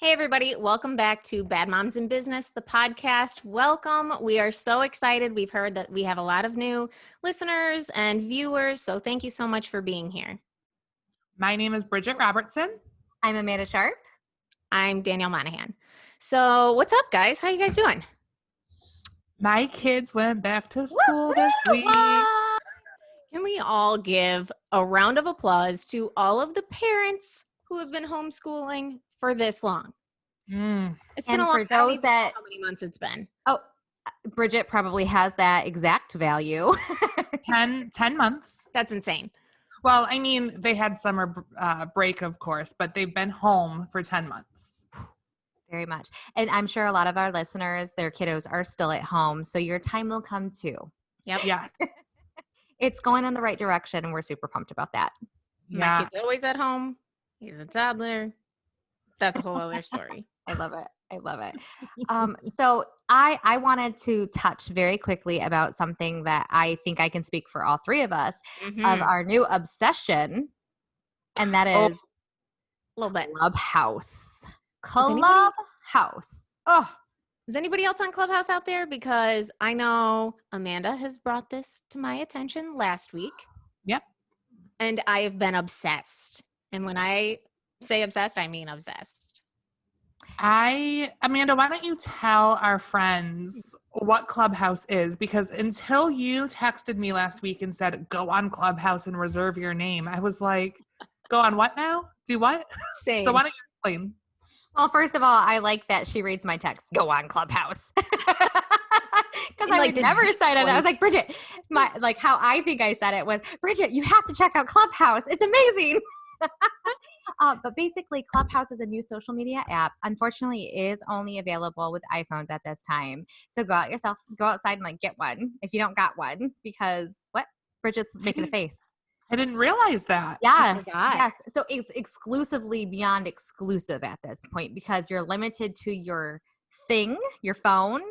Hey, everybody. Welcome back to Bad Moms in Business, the podcast. Welcome. We are so excited. We've heard that we have a lot of new listeners and viewers, so thank you so much for being here. My name is Bridget Robertson. I'm Amanda Sharp. I'm Danielle Monahan. So what's up, guys? How you guys doing? My kids went back to school this week. Can we all give a round of applause to all of the parents who have been homeschooling for this long? It's been a long time. How many months it's been? Oh, Bridget probably has that exact value. 10 months. That's insane. Well, I mean, they had summer break, of course, but they've been home for 10 months. Very much. And I'm sure a lot of our listeners, their kiddos are still at home, so your time will come too. Yep. Yeah. It's going in the right direction, and we're super pumped about that. My kid's always at home. He's a toddler. That's a whole other story. I love it. So I wanted to touch very quickly about something that I think I can speak for all three of us of our new obsession, and that is a little bit Clubhouse. Is anybody else on Clubhouse out there? Because I know Amanda has brought this to my attention last week. Yep. And I have been obsessed. And when I say obsessed, I mean obsessed. Amanda, why don't you tell our friends what Clubhouse is? Because until you texted me last week and said, go on Clubhouse and reserve your name, I was like, go on what now? Do what? Same. So why don't you explain? Well, first of all, I like that she reads my text. Go on Clubhouse. Because I would never sign it. I was like, Bridget, how I think I said it was, Bridget, you have to check out Clubhouse. It's amazing. But basically, Clubhouse is a new social media app. Unfortunately, it is only available with iPhones at this time. So go outside and get one if you don't got one. Because what? Bridget's making a face. I didn't realize that. Yes. So it's exclusively beyond exclusive at this point because you're limited to your thing, your phone,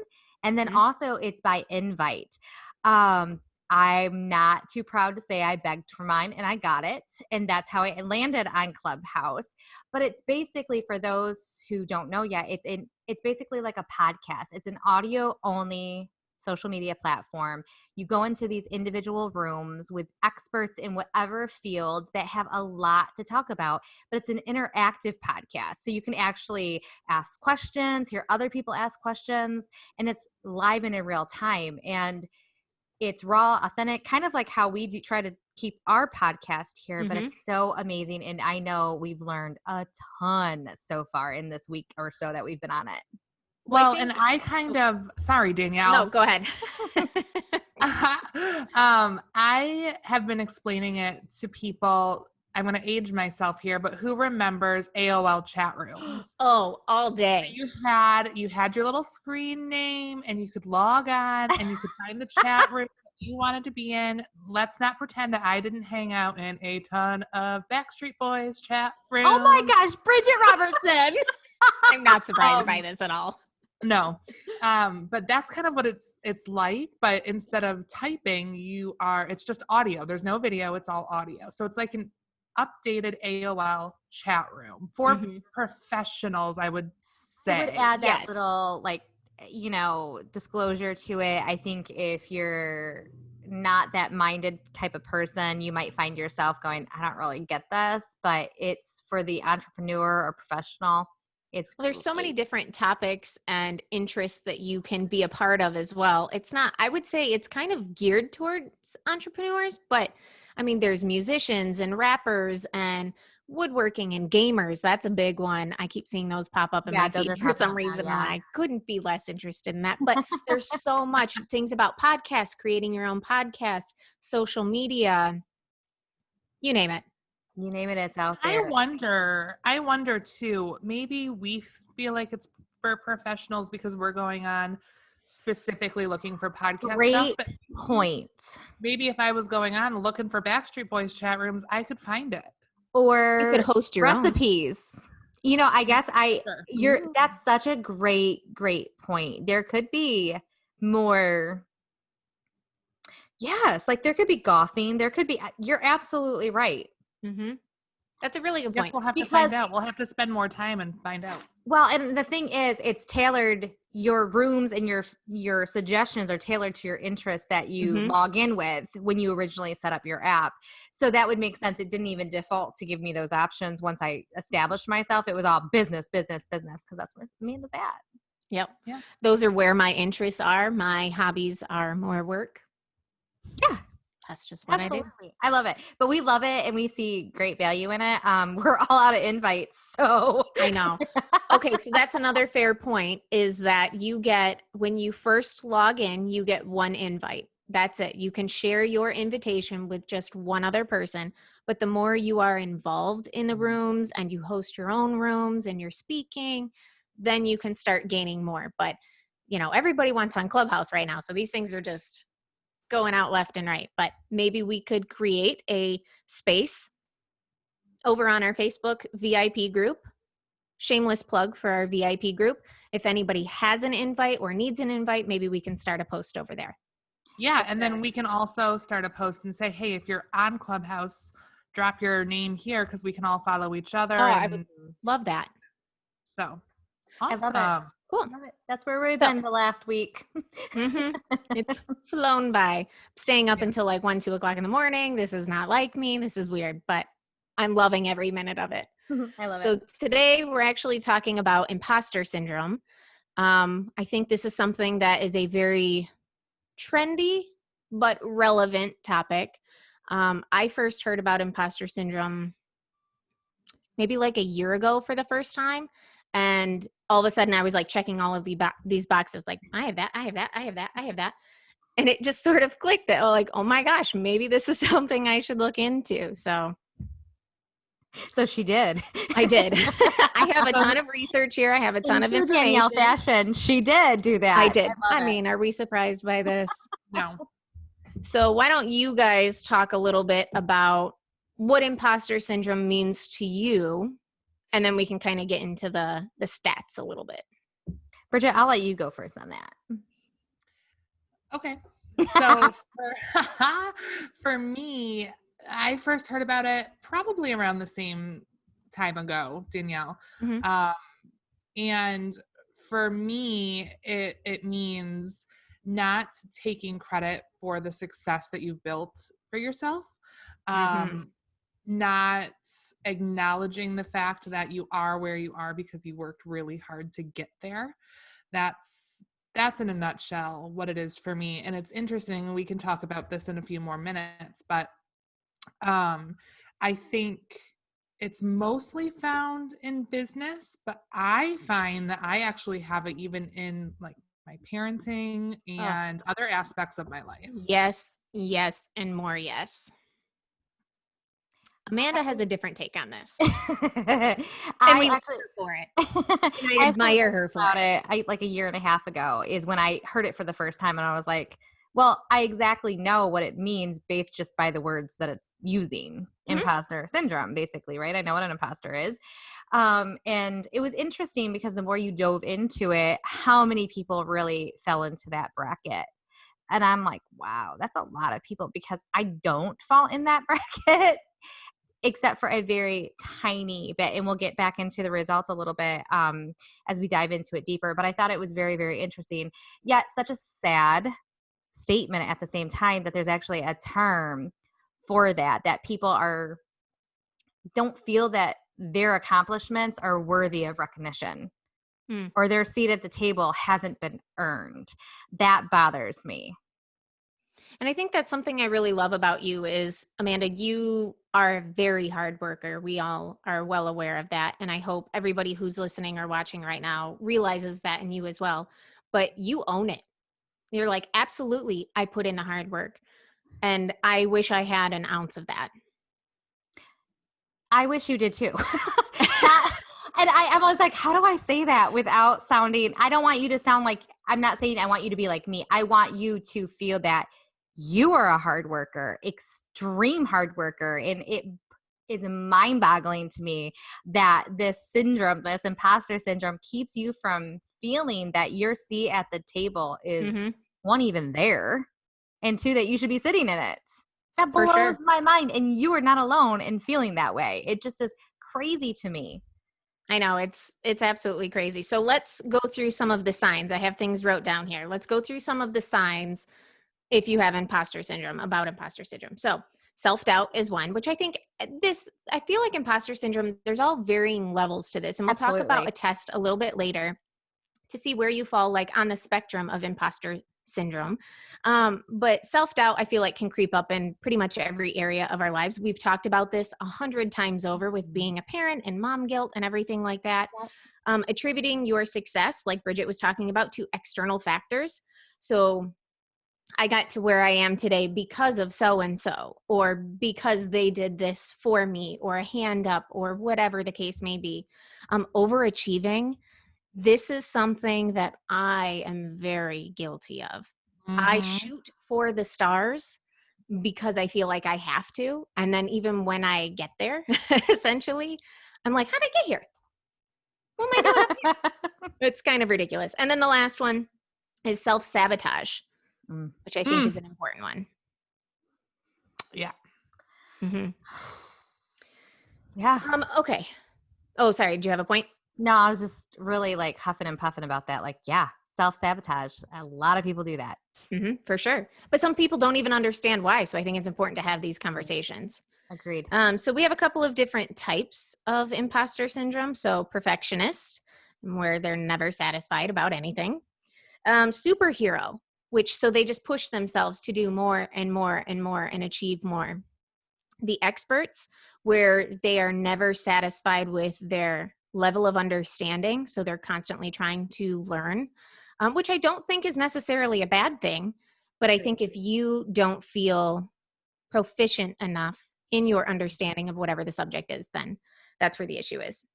and then also it's by invite. I'm not too proud to say I begged for mine and I got it, and that's how I landed on Clubhouse. But it's basically, for those who don't know yet, it's basically like a podcast. It's an audio only social media platform. You go into these individual rooms with experts in whatever field that have a lot to talk about, but it's an interactive podcast. So you can actually ask questions, hear other people ask questions, and it's live and in real time. And it's raw, authentic, kind of like how we do try to keep our podcast here, but it's so amazing. And I know we've learned a ton so far in this week or so that we've been on it. Well, sorry, Danielle. No, go ahead. I have been explaining it to people. I'm going to age myself here, but who remembers AOL chat rooms? Oh, all day. You had your little screen name and you could log on and you could find the chat room you wanted to be in. Let's not pretend that I didn't hang out in a ton of Backstreet Boys chat rooms. Oh my gosh, Bridget Robertson. I'm not surprised by this at all. No. But that's kind of what it's like, but instead of typing, it's just audio. There's no video, it's all audio. So it's like an updated AOL chat room for professionals, I would say. I would add that little disclosure to it. I think if you're not that minded type of person, you might find yourself going, I don't really get this, but it's for the entrepreneur or professional. There's so many different topics and interests that you can be a part of as well. I would say it's kind of geared towards entrepreneurs, but I mean, there's musicians and rappers and woodworking and gamers. That's a big one. I keep seeing those pop up in my feed for some reason, and I couldn't be less interested in that. But there's so much things about podcasts, creating your own podcast, social media, you name it. You name it, it's out there. I wonder too, maybe we feel like it's for professionals because we're going on specifically looking for podcast stuff. But point. Maybe if I was going on looking for Backstreet Boys chat rooms, I could find it. Or you could host your recipes. Own. I guess that's such a great point. There could be more. Yes, there could be golfing. There could be. You're absolutely right. That's a really good Yes, point. we'll have to Because find out. We'll have to spend more time and find out. Well, and the thing is, it's tailored. Your rooms and your suggestions are tailored to your interests that you log in with when you originally set up your app. So that would make sense. It didn't even default to give me those options once I established myself. It was all business, business, business, because that's where Amanda's at. Yep. Yeah. Those are where my interests are. My hobbies are more work. Yeah. That's just what Absolutely. I do. I love it. But we love it and we see great value in it. We're all out of invites. So I know. Okay, so that's another fair point is that you get, when you first log in, you get one invite. That's it. You can share your invitation with just one other person. But the more you are involved in the rooms and you host your own rooms and you're speaking, then you can start gaining more. But, everybody wants on Clubhouse right now. So these things are just going out left and right. But maybe we could create a space over on our Facebook VIP group. Shameless plug for our VIP group. If anybody has an invite or needs an invite, maybe we can start a post over there. Yeah, and then we can also start a post and say, hey, if you're on Clubhouse, drop your name here because we can all follow each other. Oh, I would love that. So, I awesome. love it. Cool. Love it. That's where we've been the last week. It's flown by. Staying up until like 1, 2 o'clock in the morning. This is not like me. This is weird, but I'm loving every minute of it. I love So it. today we're actually talking about imposter syndrome. I think this is something that is a very trendy but relevant topic. I first heard about imposter syndrome maybe like a year ago for the first time. And all of a sudden I was like checking all of these boxes, like I have that, I have that, I have that, I have that. And it just sort of clicked that, oh my gosh, maybe this is something I should look into. So she did. I did. I have a ton of research here. I have a ton of information. Danielle fashion. She did do that. I did. I mean, are we surprised by this? No. So why don't you guys talk a little bit about what imposter syndrome means to you? And then we can kind of get into the stats a little bit. Bridget, I'll let you go first on that. Okay. So for me, I first heard about it probably around the same time ago, Danielle. And for me, it means not taking credit for the success that you've built for yourself. Not acknowledging the fact that you are where you are because you worked really hard to get there. That's in a nutshell what it is for me. And it's interesting, and we can talk about this in a few more minutes, but I think it's mostly found in business, but I find that I actually have it even in like my parenting and other aspects of my life. Yes, and more yes. Amanda has a different take on this. And we actually for it. And I admire her for it. I like a year and a half ago is when I heard it for the first time, and I was like, well, I exactly know what it means based just by the words that it's using. Imposter syndrome, basically, right? I know what an imposter is. And it was interesting because the more you dove into it, how many people really fell into that bracket. And I'm like, wow, that's a lot of people, because I don't fall in that bracket except for a very tiny bit. And we'll get back into the results a little bit as we dive into it deeper. But I thought it was very, very interesting. Yet such a sad statement at the same time that there's actually a term for that people don't feel that their accomplishments are worthy of recognition or their seat at the table hasn't been earned. That bothers me. And I think that's something I really love about you is, Amanda, you are a very hard worker. We all are well aware of that. And I hope everybody who's listening or watching right now realizes that in you as well. But you own it. You're like, absolutely, I put in the hard work. And I wish I had an ounce of that. I wish you did too. And I was like, how do I say that without sounding, I don't want you to sound like, I'm not saying I want you to be like me. I want you to feel that you are a hard worker, extreme hard worker. And it is mind-boggling to me that this syndrome, this imposter syndrome, keeps you from feeling that your seat at the table is one, even there, and two, that you should be sitting in it. That For blows sure. my mind. And you are not alone in feeling that way. It just is crazy to me. I know it's absolutely crazy. So let's go through some of the signs. I have things wrote down here. Let's go through some of the signs if you have imposter syndrome, about imposter syndrome. So self-doubt is one, which I think I feel like imposter syndrome, there's all varying levels to this. And we'll talk about Absolutely. a test a little bit later to see where you fall like on the spectrum of imposter syndrome. But self-doubt, I feel like can creep up in pretty much every area of our lives. We've talked about this 100 times over with being a parent and mom guilt and everything like that. Attributing your success, like Bridget was talking about, to external factors. So I got to where I am today because of so-and-so, or because they did this for me, or a hand up, or whatever the case may be. Overachieving, this is something that I am very guilty of. I shoot for the stars because I feel like I have to. And then even when I get there, essentially, I'm like, how'd I get here? What am I doing up here? It's kind of ridiculous. And then the last one is self-sabotage, which I think is an important one. Yeah. Mm-hmm. Yeah. Okay. Oh, sorry. Do you have a point? No, I was just really like huffing and puffing about that. Like, yeah, self-sabotage. A lot of people do that. Mm-hmm, for sure. But some people don't even understand why. So I think it's important to have these conversations. Agreed. So we have a couple of different types of imposter syndrome. So perfectionist, where they're never satisfied about anything. Superhero, which so they just push themselves to do more and more and more and achieve more. The experts, where they are never satisfied with their level of understanding. So they're constantly trying to learn, which I don't think is necessarily a bad thing. But I think if you don't feel proficient enough in your understanding of whatever the subject is, then that's where the issue is.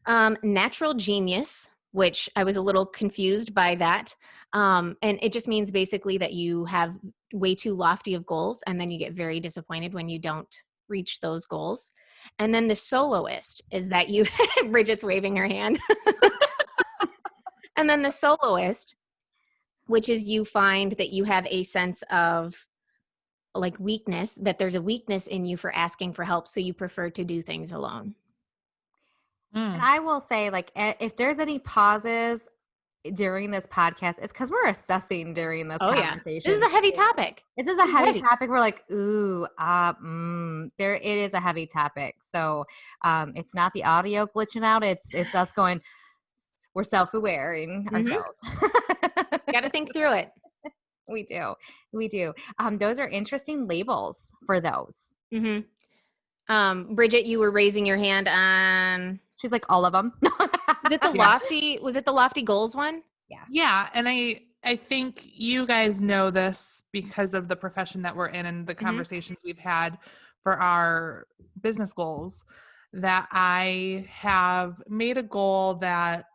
Natural genius, which I was a little confused by that. And it just means basically that you have way too lofty of goals, and then you get very disappointed when you don't reach those goals. And then the soloist is that you, Bridget's waving her hand. And then the soloist, which is you find that you have a sense of like weakness, that there's a weakness in you for asking for help. So you prefer to do things alone. And I will say, like, if there's any pauses during this podcast, it's because we're assessing during this conversation. Yeah. This is a heavy topic. This is a heavy topic. We're like, ooh, there it is, a heavy topic. So it's not the audio glitching out. It's us going, we're self-awareing ourselves. Got to think through it. We do. Those are interesting labels for those. Mm-hmm. Bridget, you were raising your hand on. She's like, all of them. Was it the lofty? Was it the lofty goals one? Yeah. Yeah, and I think you guys know this because of the profession that we're in and the conversations we've had for our business goals, that I have made a goal that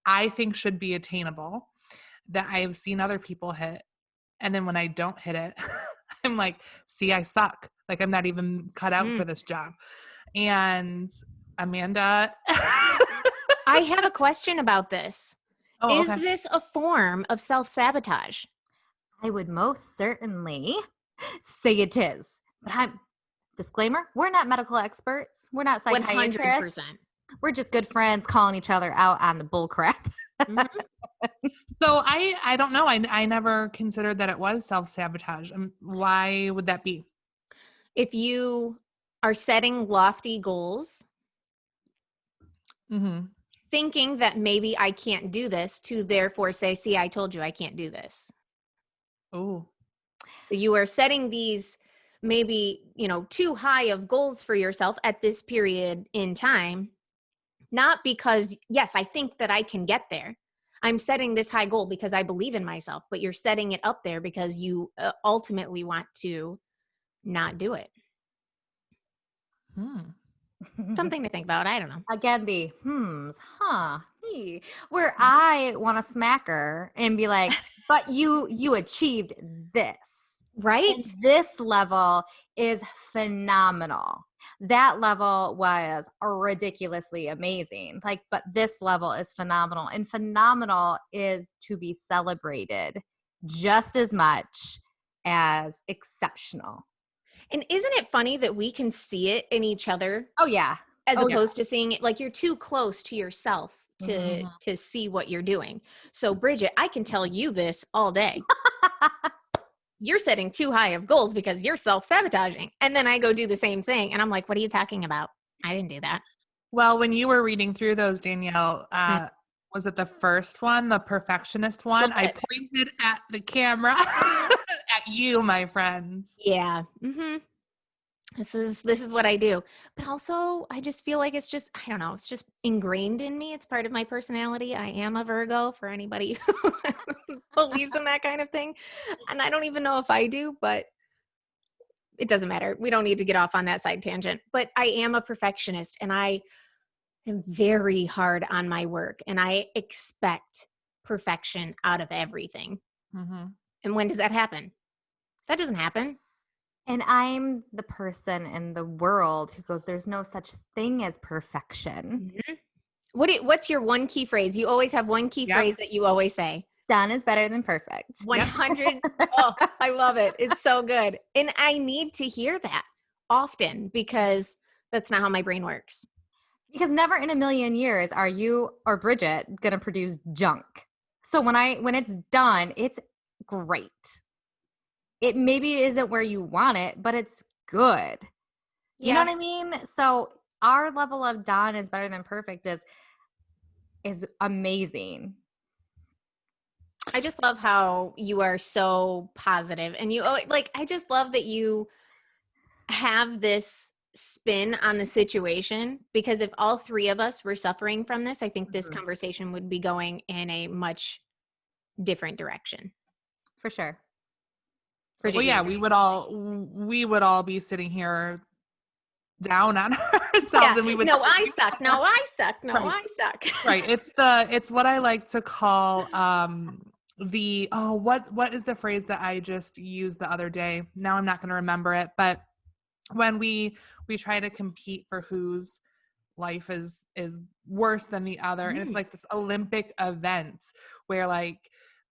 I think should be attainable, that I've seen other people hit. And then when I don't hit it, I'm like, see, I suck. Like, I'm not even cut out for this job. And Amanda. I have a question about this. Oh, is this a form of self-sabotage? I would most certainly say it is. But disclaimer, we're not medical experts. We're not psychiatrists. 100%. We're just good friends calling each other out on the bull crap. So I don't know. I never considered that it was self-sabotage. Why would that be? If you are setting lofty goals, thinking that maybe I can't do this, to therefore say, see, I told you I can't do this. Oh. So you are setting these maybe, too high of goals for yourself at this period in time, not because, yes, I think that I can get there. I'm setting this high goal because I believe in myself, but you're setting it up there because you ultimately want to not do it. Something to think about. I don't know. Again, where I want to smack her and be like, but you achieved this. Right? And this level is phenomenal. That level was ridiculously amazing. But this level is phenomenal. And phenomenal is to be celebrated just as much as exceptional. And isn't it funny that we can see it in each other Oh yeah. as Oh, yeah. opposed to seeing it like you're too close to yourself to see what you're doing. So Bridget, I can tell you this all day. You're setting too high of goals because you're self-sabotaging. And then I go do the same thing and I'm like, what are you talking about? I didn't do that. Well, when you were reading through those, Danielle, was it the first one, the perfectionist one? I pointed at the camera at you, my friends. Yeah. Mm-hmm. This is what I do. But also I just feel like it's just, I don't know, it's just ingrained in me. It's part of my personality. I am a Virgo, for anybody who believes in that kind of thing. And I don't even know if I do, but it doesn't matter. We don't need to get off on that side tangent. But I am a perfectionist and I am very hard on my work and I expect perfection out of everything. Mm-hmm. And when does that happen? That doesn't happen. And I'm the person in the world who goes, there's no such thing as perfection. Mm-hmm. What's your one key phrase? You always have one key phrase that you always say. Done is better than perfect. 100. Oh, I love it. It's so good. And I need to hear that often because that's not how my brain works. Because never in a million years are you or Bridget going to produce junk. So when it's done, it's great. It maybe isn't where you want it, but it's good. You know what I mean? So our level of done is better than perfect is amazing. I just love how you are so positive and I just love that you have this spin on the situation because if all three of us were suffering from this, I think this conversation would be going in a much different direction. For sure. Well, yeah, we would all be sitting here down on ourselves and we would I suck. No, I suck. No, right. I suck. Right. It's what I like to call what is the phrase that I just used the other day? Now I'm not going to remember it, but when we try to compete for whose life is worse than the other, and it's like this Olympic event where like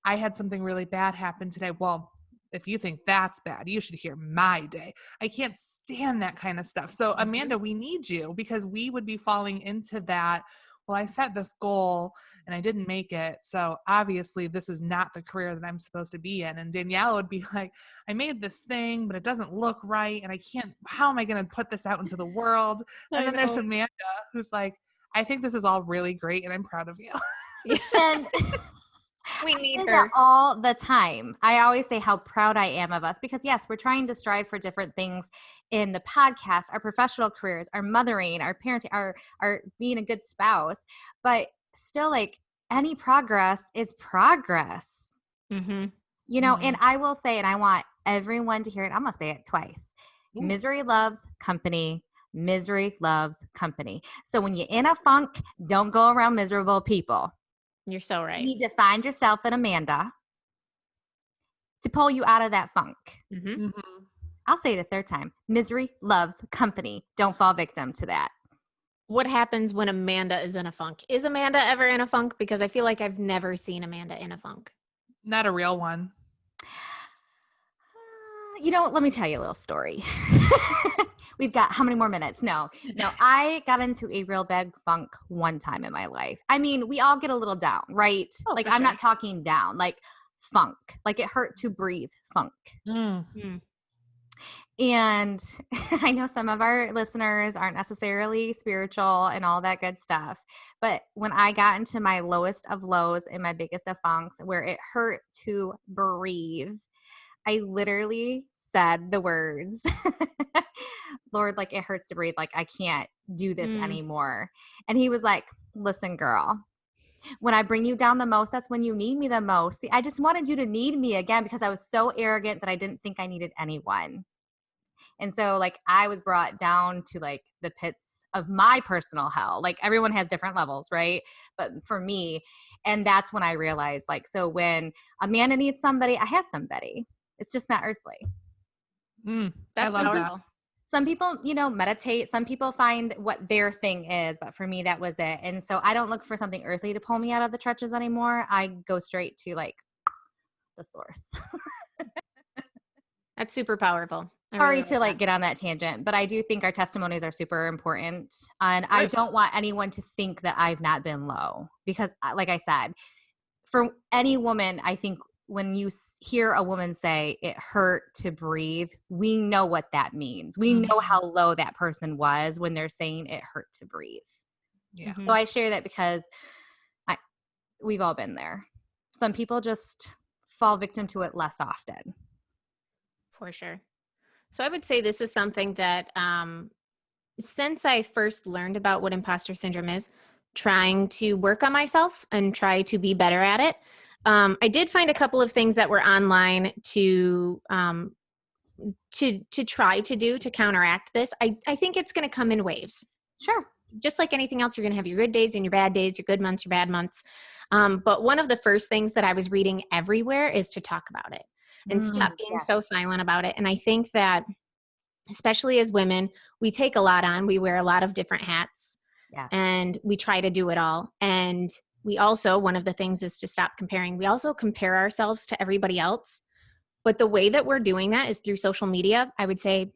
I had something really bad happen today. Well, if you think that's bad, you should hear my day. I can't stand that kind of stuff. So Amanda, we need you because we would be falling into that. Well, I set this goal and I didn't make it. So obviously this is not the career that I'm supposed to be in. And Danielle would be like, I made this thing, but it doesn't look right. And I can't, how am I going to put this out into the world? And then there's Amanda who's like, I think this is all really great and I'm proud of you. And we need her all the time. I always say how proud I am of us because yes, we're trying to strive for different things in the podcast, our professional careers, our mothering, our parenting, our being a good spouse, but still like any progress is progress. You know, and I will say, and I want everyone to hear it. I'm going to say it twice. Misery loves company. Misery loves company. So when you're in a funk, don't go around miserable people. You're so right. You need to find yourself in Amanda to pull you out of that funk. I'll say it a third time. Misery loves company. Don't fall victim to that. What happens when Amanda is in a funk? Is Amanda ever in a funk? Because I feel like I've never seen Amanda in a funk. Not a real one. You know, let me tell you a little story. We've got how many more minutes? No, I got into a real bad funk one time in my life. I mean, we all get a little down, right? Oh, like I'm not talking down, like funk, like it hurt to breathe funk. And I know some of our listeners aren't necessarily spiritual and all that good stuff. But when I got into my lowest of lows and my biggest of funks where it hurt to breathe, I literally said the words, Lord, like it hurts to breathe. Like I can't do this anymore. And he was like, listen, girl, when I bring you down the most, that's when you need me the most. See, I just wanted you to need me again because I was so arrogant that I didn't think I needed anyone. And so like I was brought down to like the pits of my personal hell. Like everyone has different levels, right? But for me, and that's when I realized like, so when Amanda needs somebody, I have somebody. It's just not earthly. That's I love powerful. that. Some people, you know, meditate. Some people find what their thing is. But for me, that was it. And so I don't look for something earthly to pull me out of the trenches anymore. I go straight to like the source. That's super powerful. I Sorry really to like that. get on that tangent, but I do think our testimonies are super important. And Of I course. don't want anyone to think that I've not been low because, like I said, for any woman, I think when you hear a woman say it hurt to breathe, we know what that means. We know Mhm. how low that person was when they're saying it hurt to breathe. Yeah. Mhm. So I share that because we've all been there. Some people just fall victim to it less often. For sure. So I would say this is something that since I first learned about what imposter syndrome is, trying to work on myself and try to be better at it. I did find a couple of things that were online to try to do to counteract this. I think it's going to come in waves. Sure. Just like anything else, you're going to have your good days and your bad days, your good months, your bad months. But one of the first things that I was reading everywhere is to talk about it and stop being Yes. so silent about it. And I think that, especially as women, we take a lot on. We wear a lot of different hats. Yes. And we try to do it all. And we also, one of the things is to stop comparing. We also compare ourselves to everybody else. But the way that we're doing that is through social media. I would say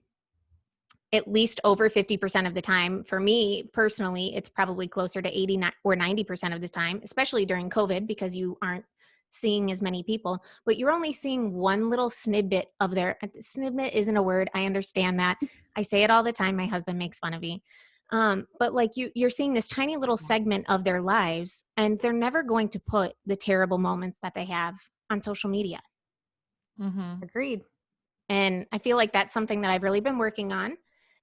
at least over 50% of the time. For me personally, it's probably closer to 80 or 90% of the time, especially during COVID, because you aren't seeing as many people, but you're only seeing one little snippet of their, snippet isn't a word. I understand that. I say it all the time. My husband makes fun of me. But like you're seeing this tiny little segment of their lives, and they're never going to put the terrible moments that they have on social media. Mm-hmm. Agreed. And I feel like that's something that I've really been working on,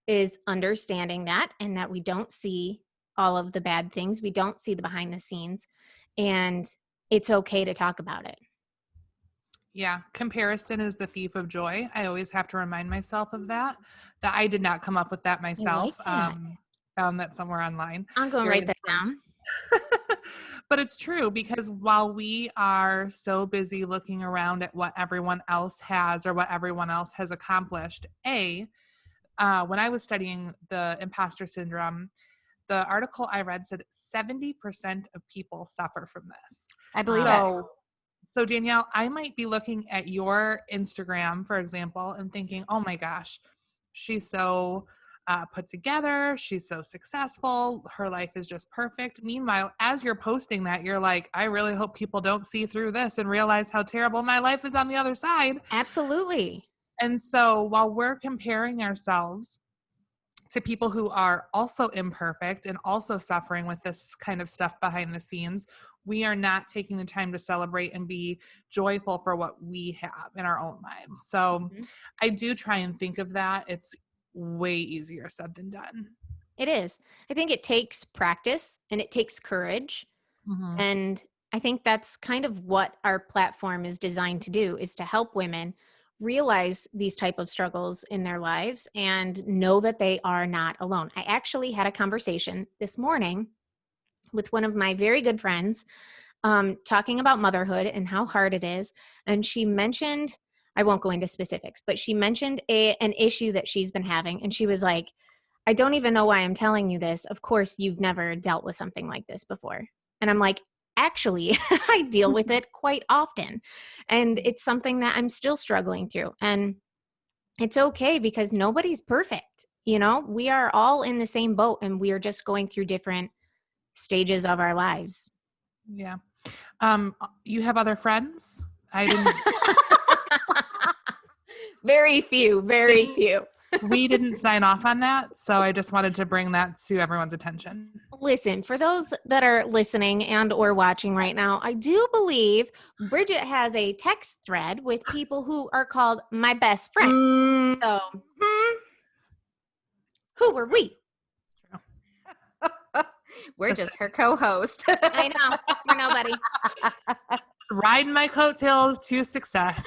is understanding that, and that we don't see all of the bad things. We don't see the behind the scenes, and it's okay to talk about it. Yeah. Comparison is the thief of joy. I always have to remind myself of that I did not come up with that myself. that. Found that somewhere online. I'm going to Very write that down. But it's true, because while we are so busy looking around at what everyone else has or what everyone else has accomplished, when I was studying the imposter syndrome, the article I read said 70% of people suffer from this. I believe it. So Danielle, I might be looking at your Instagram, for example, and thinking, oh my gosh, she's so put together. She's so successful. Her life is just perfect. Meanwhile, as you're posting that, you're like, I really hope people don't see through this and realize how terrible my life is on the other side. Absolutely. And so while we're comparing ourselves to people who are also imperfect and also suffering with this kind of stuff behind the scenes, we are not taking the time to celebrate and be joyful for what we have in our own lives. So I do try and think of that. It's way easier said than done. It is. I think it takes practice and it takes courage. Mm-hmm. And I think that's kind of what our platform is designed to do, is to help women realize these type of struggles in their lives and know that they are not alone. I actually had a conversation this morning with one of my very good friends, talking about motherhood and how hard it is. And she mentioned, I won't go into specifics, but she mentioned an issue that she's been having. And she was like, I don't even know why I'm telling you this. Of course, you've never dealt with something like this before. And I'm like, actually, I deal with it quite often. And it's something that I'm still struggling through. And it's okay, because nobody's perfect. You know, we are all in the same boat, and we are just going through different stages of our lives. Yeah. You have other friends? I didn't. Very few. We didn't sign off on that, so I just wanted to bring that to everyone's attention. Listen, for those that are listening and or watching right now, I do believe Bridget has a text thread with people who are called my best friends. So who were we? We're just her co-host. I know. We're nobody. It's riding my coattails to success.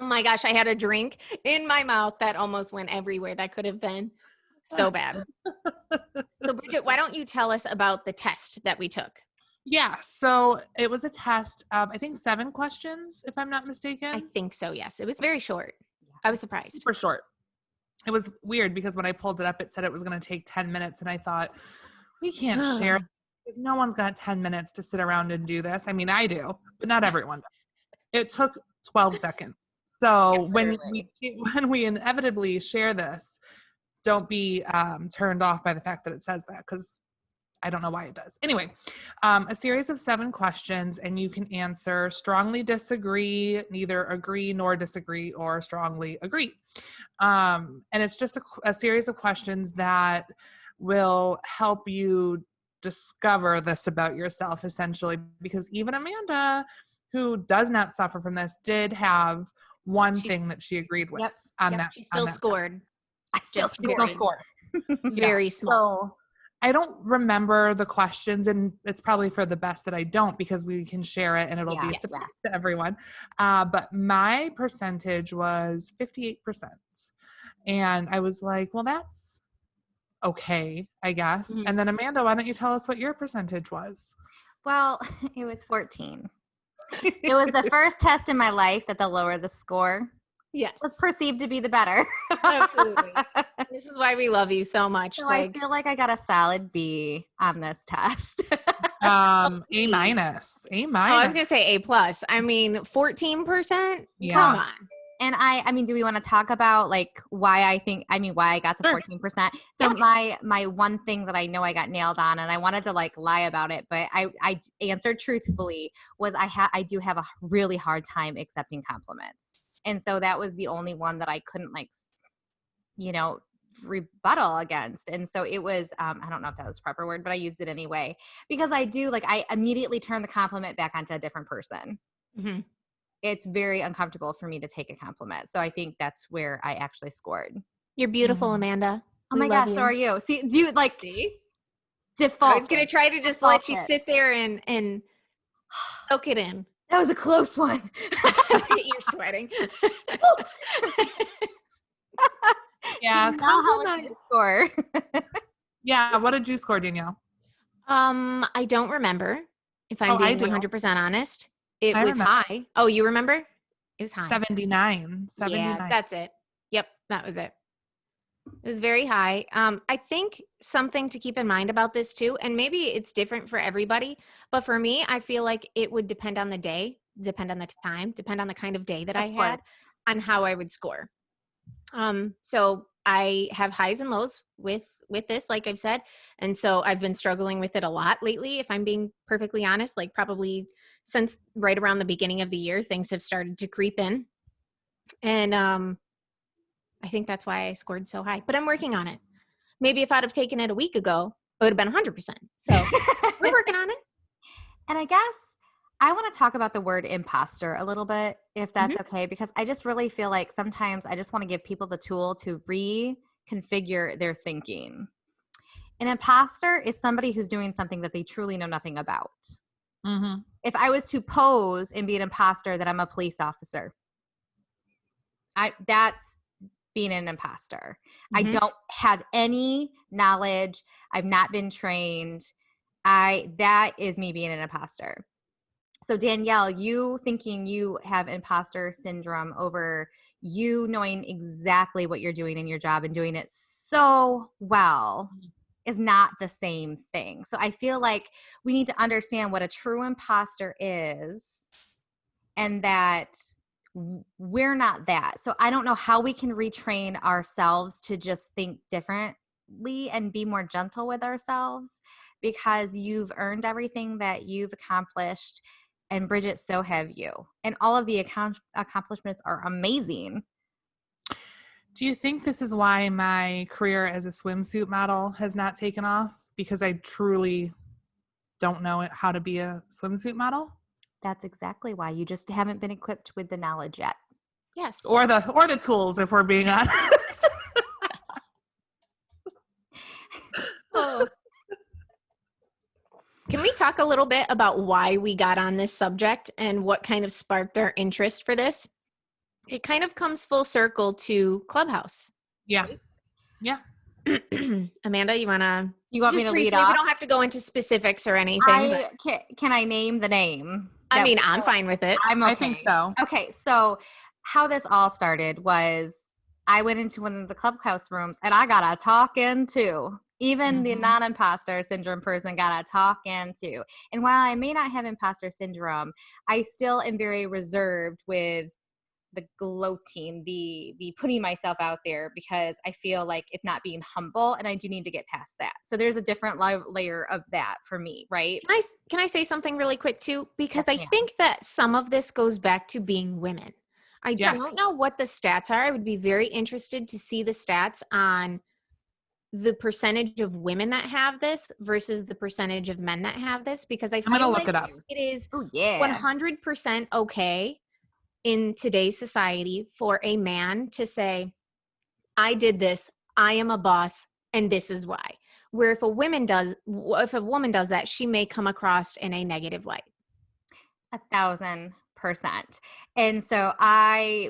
Oh my gosh, I had a drink in my mouth that almost went everywhere. That could have been so bad. So Bridget, why don't you tell us about the test that we took? Yeah, so it was a test of, I think, 7 questions, if I'm not mistaken. I think so, yes. It was very short. I was surprised. Super short. It was weird because when I pulled it up, it said it was going to take 10 minutes. And I thought, we can't share it because no one's got 10 minutes to sit around and do this. I mean, I do, but not everyone does. It took 12 seconds. So Absolutely. when we inevitably share this, don't be turned off by the fact that it says that, because I don't know why it does. Anyway, a series of 7 questions, and you can answer strongly disagree, neither agree nor disagree, or strongly agree. And it's just a series of questions that will help you discover this about yourself, essentially, because even Amanda, who does not suffer from this, did have one thing that she agreed with on that. She still scored. I still Just Still very, scored. very small. So I don't remember the questions, and it's probably for the best that I don't, because we can share it and it'll be a surprise to everyone. But my percentage was 58%. And I was like, well, that's okay, I guess. Mhm. And then Amanda, why don't you tell us what your percentage was? Well, it was 14. It was the first test in my life that the lower the score Yes. was perceived to be the better. Absolutely. This is why we love you so much. So I feel like I got a solid B on this test. A minus. A minus. Oh, I was gonna say A+. I mean, 14%. Yeah. Come on. And I mean, do we want to talk about like why I got the 14%? So my one thing that I know I got nailed on, and I wanted to like lie about it, but I answered truthfully, was I do have a really hard time accepting compliments. And so that was the only one that I couldn't like, rebuttal against. And so it was, I don't know if that was the proper word, but I used it anyway, because I immediately turn the compliment back onto a different person. Mm-hmm. It's very uncomfortable for me to take a compliment. So I think that's where I actually scored. You're beautiful, Amanda. Oh my gosh, so are you. See, do you like default? I was going to try to just let you sit there and soak it in. That was a close one. You're sweating. Yeah. How much did you score? Yeah. What did you score, Danielle? I don't remember, if I'm being 100% honest. It was high. Oh, you remember? It was high. 79. Yeah, that's it. Yep, that was it. It was very high. I think something to keep in mind about this too, and maybe it's different for everybody, but for me, I feel like it would depend on the day, depend on the time, depend on the kind of day that I had, on how I would score. So I have highs and lows with this, like I've said. And so I've been struggling with it a lot lately, if I'm being perfectly honest, like probably since right around the beginning of the year, things have started to creep in. And I think that's why I scored so high, but I'm working on it. Maybe if I'd have taken it a week ago, it would have been 100%. So we're working on it. And I guess I want to talk about the word imposter a little bit, if that's okay, because I just really feel like sometimes I just want to give people the tool to reconfigure their thinking. An imposter is somebody who's doing something that they truly know nothing about. Mm-hmm. If I was to pose and be an imposter that I'm a police officer, that's being an imposter. I don't have any knowledge. I've not been trained. That is me being an imposter. So Danielle, you thinking you have imposter syndrome over you knowing exactly what you're doing in your job and doing it so well is not the same thing. So I feel like we need to understand what a true imposter is, and that we're not that. So I don't know how we can retrain ourselves to just think differently and be more gentle with ourselves, because you've earned everything that you've accomplished. And Bridget, so have you. And all of the accomplishments are amazing. Do you think this is why my career as a swimsuit model has not taken off? Because I truly don't know how to be a swimsuit model? That's exactly why. You just haven't been equipped with the knowledge yet. Yes. Or the tools, if we're being honest. Oh. Can we talk a little bit about why we got on this subject and what kind of sparked our interest for this? It kind of comes full circle to Clubhouse. Yeah. Yeah. Amanda, you want me to lead off? We don't have to go into specifics or anything. Can I name the name? I mean, I'm fine with it. I'm okay. I think so. Okay, so how this all started was I went into one of the Clubhouse rooms and I got a talking to. Even the non-imposter syndrome person got a talking to. And while I may not have imposter syndrome, I still am very reserved with gloating, the putting myself out there, because I feel like it's not being humble, and I do need to get past that. So there's a different layer of that for me, right? Can I say something really quick too? Because Yes, I ma'am. think that some of this goes back to being women. I Yes. don't know what the stats are. I would be very interested to see the stats on the percentage of women that have this versus the percentage of men that have this, because I I'm gonna feel look like it up. it is Oh yeah. 100% okay in today's society for a man to say, I did this, I am a boss, and this is why. Where if a woman does that, she may come across in a negative light. 1,000%. And so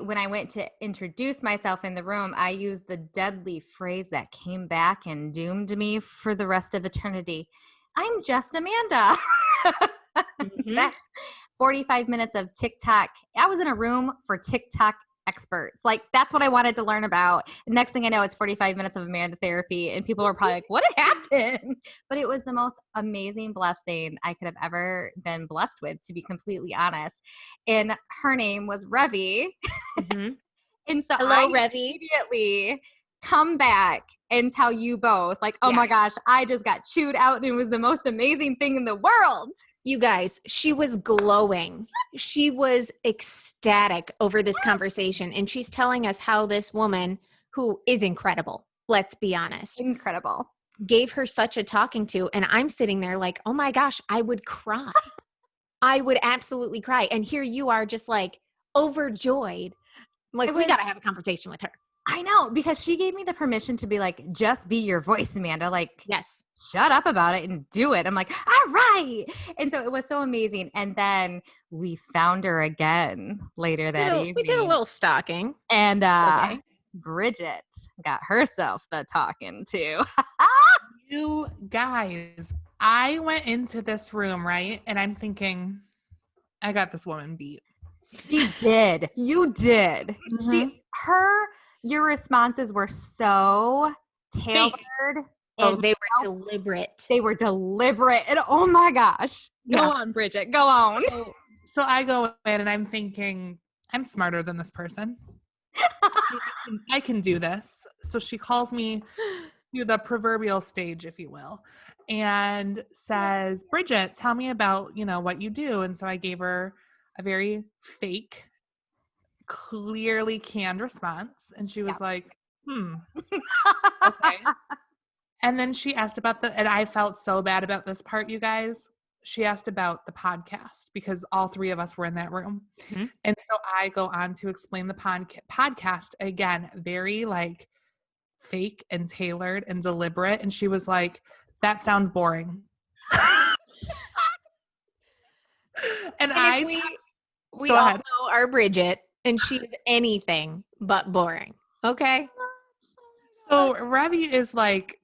when I went to introduce myself in the room, I used the deadly phrase that came back and doomed me for the rest of eternity. I'm just Amanda. Mhm. That's 45 minutes of TikTok. I was in a room for TikTok experts. Like, that's what I wanted to learn about. Next thing I know, it's 45 minutes of Amanda therapy, and people were probably like, what happened? But it was the most amazing blessing I could have ever been blessed with, to be completely honest. And her name was Revi. Mhm. And so Hello, I Revi. immediately come back and tell you both, like, oh my Yes. gosh, I just got chewed out, and it was the most amazing thing in the world. You guys, she was glowing. She was ecstatic over this conversation. And she's telling us how this woman, who is incredible, let's be honest, Incredible. gave her such a talking to. And I'm sitting there like, oh my gosh, I would cry. I would absolutely cry. And here you are just like overjoyed. Like, we got to have a conversation with her. I know, because she gave me the permission to be like, just be your voice, Amanda. Like, Yes. shut up about it and do it. I'm like, all right. And so it was so amazing. And then we found her again later that evening. We did a little stalking. And Okay. Bridget got herself the talking to. You guys, I went into this room, right? And I'm thinking, I got this woman beat. She did. You did. Mhm. Your responses were so tailored. Oh, and they were deliberate. They were deliberate. And oh my gosh. Go Yeah. on, Bridget. Go on. So I go in and I'm thinking, I'm smarter than this person. I can do this. So she calls me to the proverbial stage, if you will, and says, Bridget, tell me about, what you do. And so I gave her a very fake, clearly canned response. And she was like, okay. And then she asked about and I felt so bad about this part, you guys. She asked about the podcast because all three of us were in that room. Mhm. And so I go on to explain the podcast again, very like fake and tailored and deliberate. And she was like, that sounds boring. And we Go all ahead. know our Bridget, and she's anything but boring. Okay. So Revi is like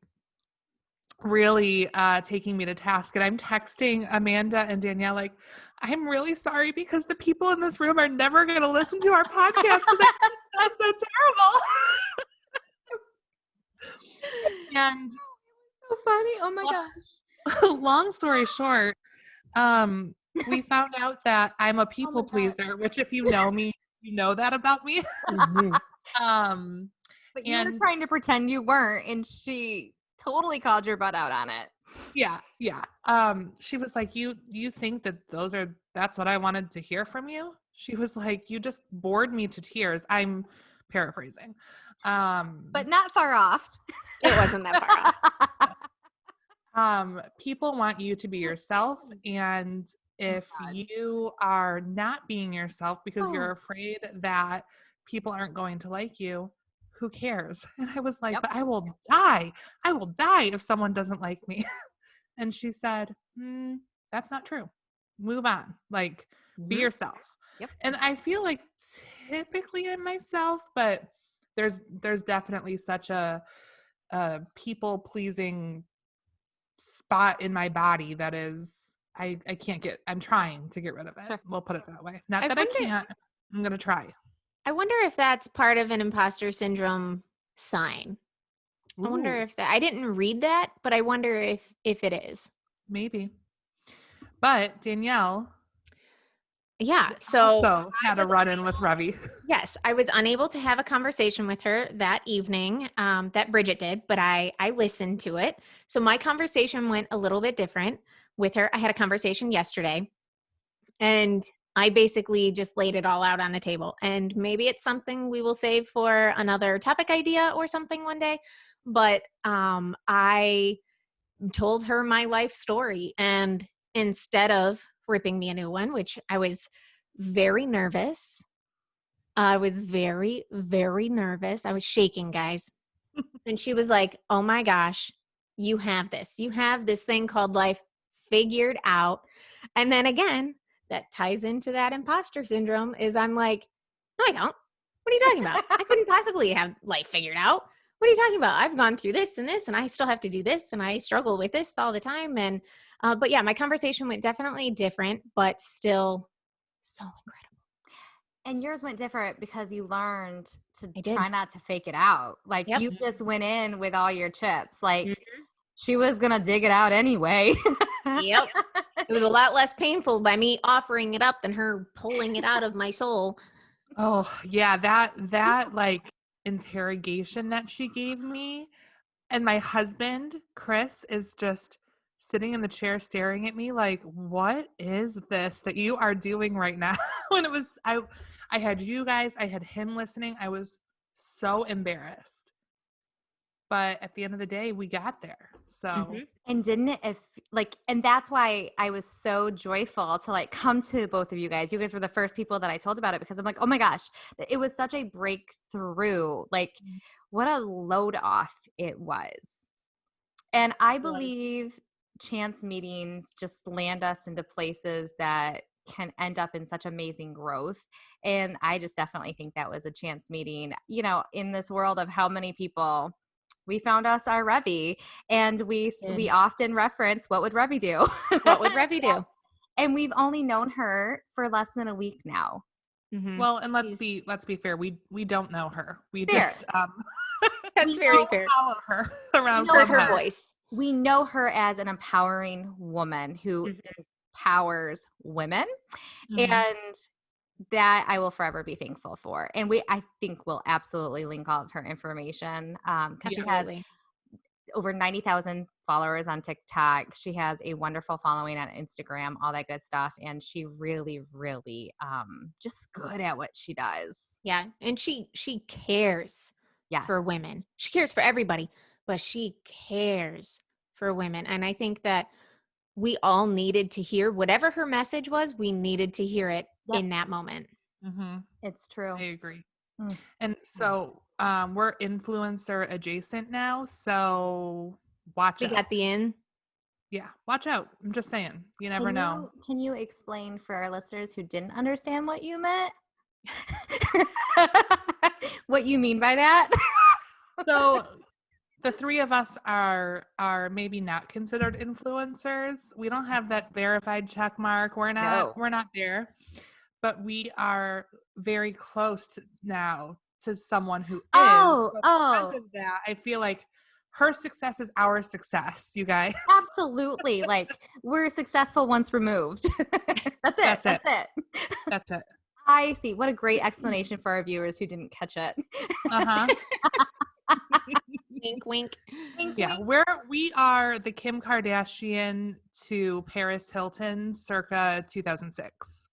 really taking me to task, and I'm texting Amanda and Danielle like, I'm really sorry because the people in this room are never going to listen to our podcast because that's so terrible. And So funny. Oh my gosh. long story short, we found out that I'm a people pleaser, which if you know me, you know that about me. But you were trying to pretend you weren't, and she totally called your butt out on it. Yeah. She was like, you think that that's what I wanted to hear from you? She was like, you just bored me to tears. I'm paraphrasing. But not far off. It wasn't that far off. People want you to be yourself, and if you are not being yourself because you're afraid that people aren't going to like you, who cares? And I was like, but I will die if someone doesn't like me. And she said, that's not true. Move on. Like, be yourself. Yep. And I feel like typically I'm myself, but there's definitely such a people pleasing spot in my body that is I'm trying to get rid of it. Sure. We'll put it that way. Not that I can't. I'm gonna try. I wonder if that's part of an imposter syndrome sign. I wonder if I didn't read that, but I wonder if it is. Maybe. But Danielle, Yeah. So Also had a run-in with Revi. yes, I was unable to have a conversation with her that evening, that Bridget did, but I listened to it. So my conversation went a little bit different with her. I had a conversation yesterday, and I basically just laid it all out on the table. And maybe it's something we will save for another topic idea or something one day. But I told her my life story, and instead of ripping me a new one, which I was very nervous. I was very, very nervous. I was shaking, guys. And she was like, "Oh my gosh, you have this. You have this thing called life figured out." And then again, that ties into that imposter syndrome is I'm like, "No, I don't. What are you talking about? I couldn't possibly have life figured out. What are you talking about? I've gone through this and this, and I still have to do this, and I struggle with this all the time." And, but yeah, my conversation went definitely different, but still so incredible. And yours went different because you learned to I did. try not to fake it out. Like Yep. you just went in with all your chips. Like Mhm. she was going to dig it out anyway. Yep. It was a lot less painful by me offering it up than her pulling it out of my soul. Oh, yeah, that like interrogation that she gave me, and my husband, Chris, is just sitting in the chair staring at me like, "What is this that you are doing right now?" And it was I had you guys, I had him listening. I was so embarrassed. But at the end of the day, we got there. So, Mhm. And didn't it, if like, and that's why I was so joyful to like come to both of you guys. You guys were the first people that I told about it because I'm like, oh my gosh, it was such a breakthrough. Like, what a load off it was. And I It was. believe chance meetings just land us into places that can end up in such amazing growth. And I just definitely think that was a chance meeting, you know, in this world of how many people we found us our Revi, and we Did. often reference what would Revi do? What would Revi do? And we've only known her for less than a week now. Mhm. well, and let's She's- be fair. We don't know her. We Fair. just That's we very know fair. follow her around know Heard her Clubhouse. voice. We know her as an empowering woman who Mhm. empowers women. Mhm. And that I will forever be thankful for. And I think we'll absolutely link all of her information because she has Absolutely. over 90,000 followers on TikTok. She has a wonderful following on Instagram, all that good stuff. And she really, really just good at what she does. Yeah, and she cares Yes. for women. She cares for everybody, but she cares for women. And I think that we all needed to hear whatever her message was, we needed to hear it Yep. in that moment. Mhm. It's true. I agree. Mm. And so we're influencer adjacent now, so watch We out. got the in. Yeah, watch out. I'm just saying. You never know. Can you explain for our listeners who didn't understand what you meant? What you mean by that? So the three of us are maybe not considered influencers. We don't have that verified check mark. We're No. not there. But we are very close now to someone who is. Oh, So oh. because of that, I feel like her success is our success, you guys. Absolutely. Like we're successful once removed. That's it. That's it. That's it. I see. What a great explanation for our viewers who didn't catch it. Uh-huh. Wink, wink. Wink, Yeah, wink. we are the Kim Kardashian to Paris Hilton circa 2006.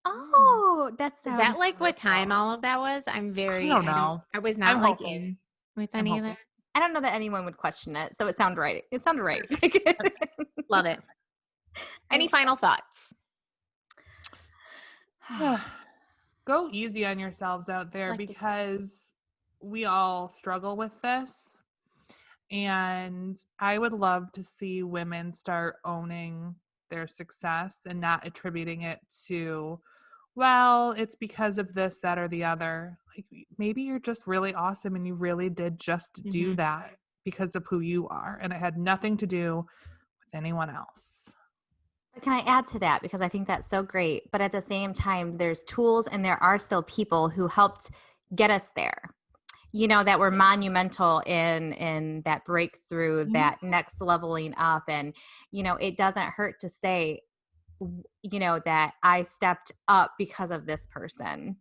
Oh, that Is sounds that like what time wonderful. all of that was? I don't know. I was I'm not like hoping. in with I'm any of hoping. that. I don't know that anyone would question it, so it sounded right. It sounded right. Love it. Any final thoughts? Go easy on yourselves out there Like it's- because we all struggle with this. And I would love to see women start owning their success and not attributing it to, well, it's because of this, that, or the other. Like maybe you're just really awesome and you really did just do Mhm. that because of who you are. And it had nothing to do with anyone else. Can I add to that? Because I think that's so great. But at the same time, there's tools and there are still people who helped get us there, you know, that were monumental in that breakthrough, that next leveling up. And, you know, it doesn't hurt to say, that I stepped up because of this person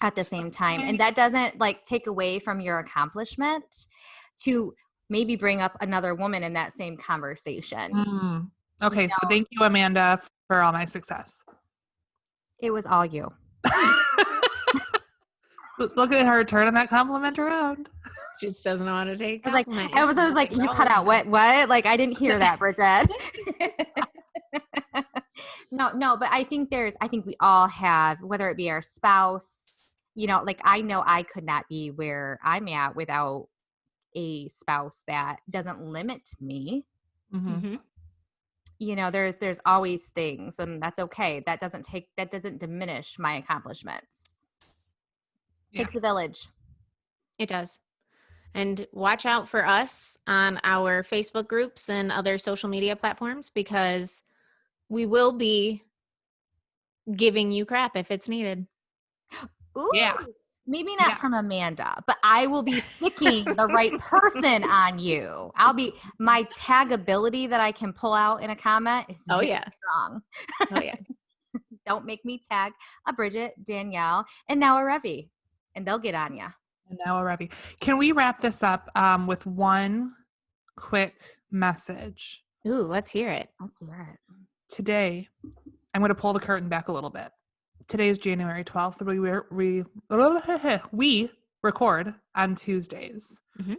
at the same time. And that doesn't like take away from your accomplishment to maybe bring up another woman in that same conversation. Okay, so thank you, Amanda, for all my success. It was all you. Look at her turning that compliment around. Just doesn't know how to take. I was like, you cut out what? Like I didn't hear that, Bridget. No, but I think we all have, whether it be our spouse, like I know I could not be where I'm at without a spouse that doesn't limit me. Mm-hmm. There's always things, and that's okay. That doesn't diminish my accomplishments. Takes a village. It does. And watch out for us on our Facebook groups and other social media platforms, because we will be giving you crap if it's needed. Ooh, yeah. Maybe not from Amanda, but I will be sticking the right person on you. My tagability that I can pull out in a comment is strong. Oh yeah. Don't make me tag a Bridget, Danielle, and now a Revi, and they'll get on you. And now a Revi. Can we wrap this up with one quick message? Ooh, let's hear it. Today, I'm going to pull the curtain back a little bit. Today is January 12th. We record on Tuesdays. Mm-hmm.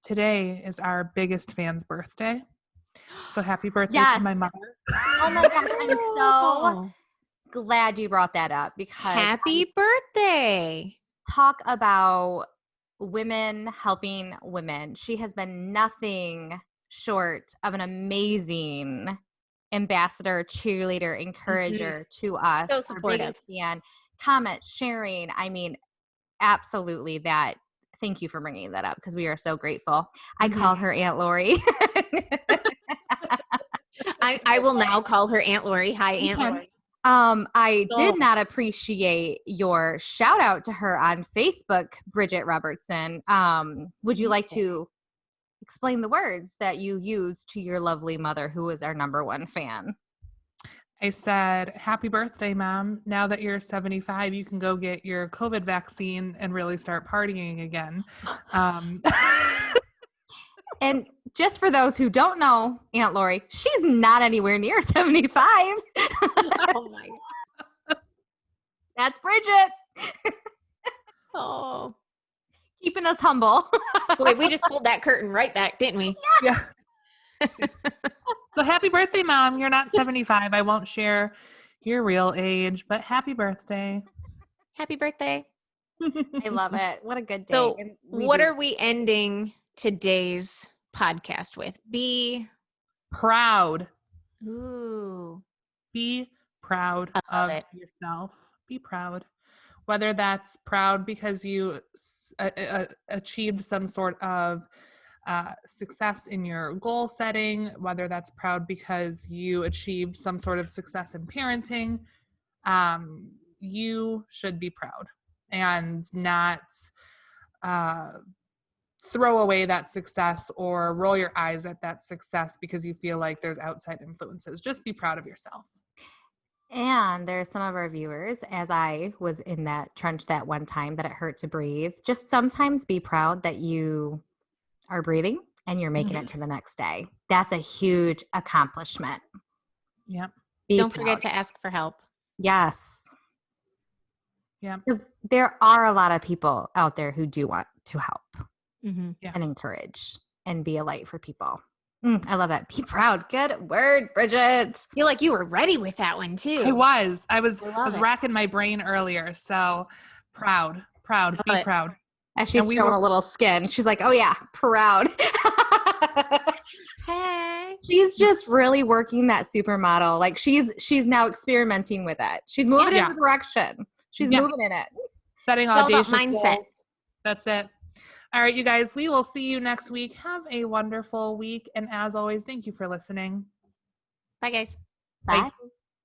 Today is our biggest fan's birthday. So happy birthday to my mother. Oh my gosh, I'm so glad you brought that up, because happy birthday. Talk about women helping women. She has been nothing short of an amazing ambassador, cheerleader, encourager to us. So supportive. Fan, comment, sharing. I mean, absolutely that. Thank you for bringing that up, because we are so grateful. I call her Aunt Lori. I will now call her Aunt Lori. Hi, Aunt Lori. I did not appreciate your shout out to her on Facebook, Bridget Robertson. Would you like to explain the words that you used to your lovely mother, who is our number one fan? I said, happy birthday, Mom. Now that you're 75, you can go get your COVID vaccine and really start partying again. And just for those who don't know Aunt Lori, she's not anywhere near 75. Oh my God. That's Bridget. Oh. Keeping us humble. Wait, we just pulled that curtain right back, didn't we? Yeah. So happy birthday, Mom. You're not 75. I won't share your real age, but happy birthday. Happy birthday. I love it. What a good day. So what are we ending today's podcast with? Be proud. Ooh. Be proud of yourself. Be proud. Whether that's proud because you achieved some sort of success in your goal setting, whether that's proud because you achieved some sort of success in parenting, you should be proud and not throw away that success or roll your eyes at that success because you feel like there's outside influences. Just be proud of yourself. And there's some of our viewers, as I was in that trench that one time that it hurt to breathe, just sometimes be proud that you are breathing and you're making it to the next day. That's a huge accomplishment. Yep. Don't forget to ask for help. Yes. Yeah. Because there are a lot of people out there who do want to help and encourage and be a light for people. I love that. Be proud. Good word, Bridget. I feel like you were ready with that one too. I was racking my brain earlier. So proud, be proud. As she's showing a little skin. She's like, oh yeah, proud. Hey. She's just really working that supermodel. Like she's now experimenting with it. She's moving in the direction. She's moving in it. Setting audacious mindset. goals. That's it. All right, you guys, we will see you next week. Have a wonderful week. And as always, thank you for listening. Bye, guys. Bye. Bye.